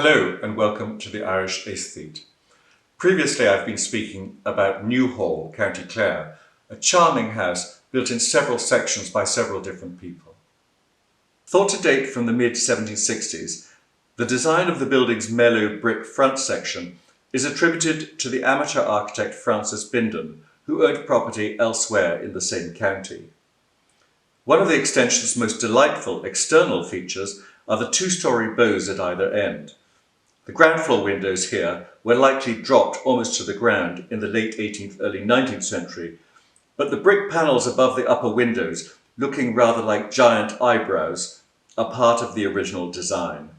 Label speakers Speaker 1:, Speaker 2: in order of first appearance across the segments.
Speaker 1: Hello and welcome to the Irish Aesthete. Previously I've been speaking about New Hall, County Clare, a charming house built in several sections by several different people. Thought to date from the mid-1760s, the design of the building's mellow brick front section is attributed to the amateur architect Francis Bindon, who owned property elsewhere in the same county. One of the extension's most delightful external features are the two-storey bows at either end. The ground floor windows here were likely dropped almost to the ground in the late 18th, early 19th century, but the brick panels above the upper windows, looking rather like giant eyebrows, are part of the original design.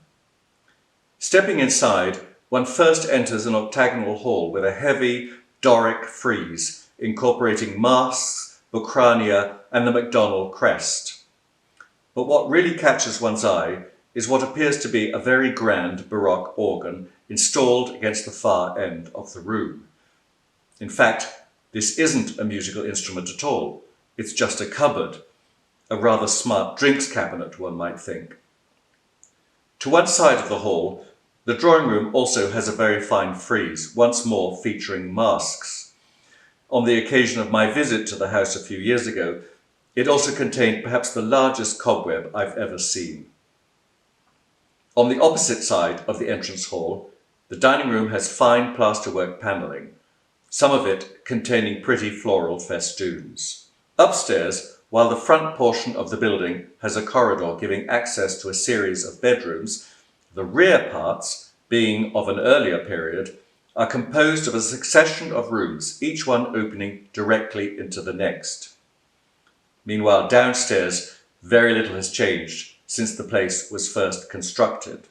Speaker 1: Stepping inside, one first enters an octagonal hall with a heavy Doric frieze incorporating masks, bucrania and the MacDonald crest. But what really catches one's eye is what appears to be a very grand Baroque organ installed against the far end of the room. In fact, this isn't a musical instrument at all. It's just a cupboard, a rather smart drinks cabinet, one might think. To one side of the hall, the drawing room also has a very fine frieze, once more featuring masks. On the occasion of my visit to the house a few years ago, it also contained perhaps the largest cobweb I've ever seen. On the opposite side of the entrance hall, the dining room has fine plasterwork panelling, some of it containing pretty floral festoons. Upstairs, while the front portion of the building has a corridor giving access to a series of bedrooms, the rear parts, being of an earlier period, are composed of a succession of rooms, each one opening directly into the next. Meanwhile, downstairs, very little has changed since the place was first constructed.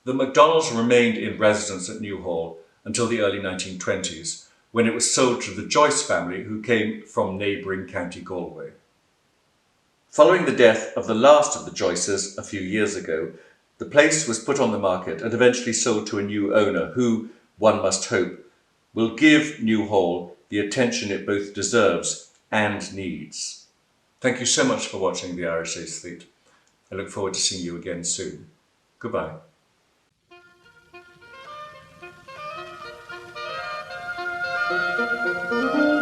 Speaker 1: The MacDonalds remained in residence at New Hall until the early 1920s, when it was sold to the Joyce family, who came from neighbouring County Galway. Following the death of the last of the Joyces a few years ago, the place was put on the market and eventually sold to a new owner who, one must hope, will give New Hall the attention it both deserves and needs. Thank you so much for watching the Irish Aesthete. I look forward to seeing you again soon. Goodbye.
Speaker 2: Thank you.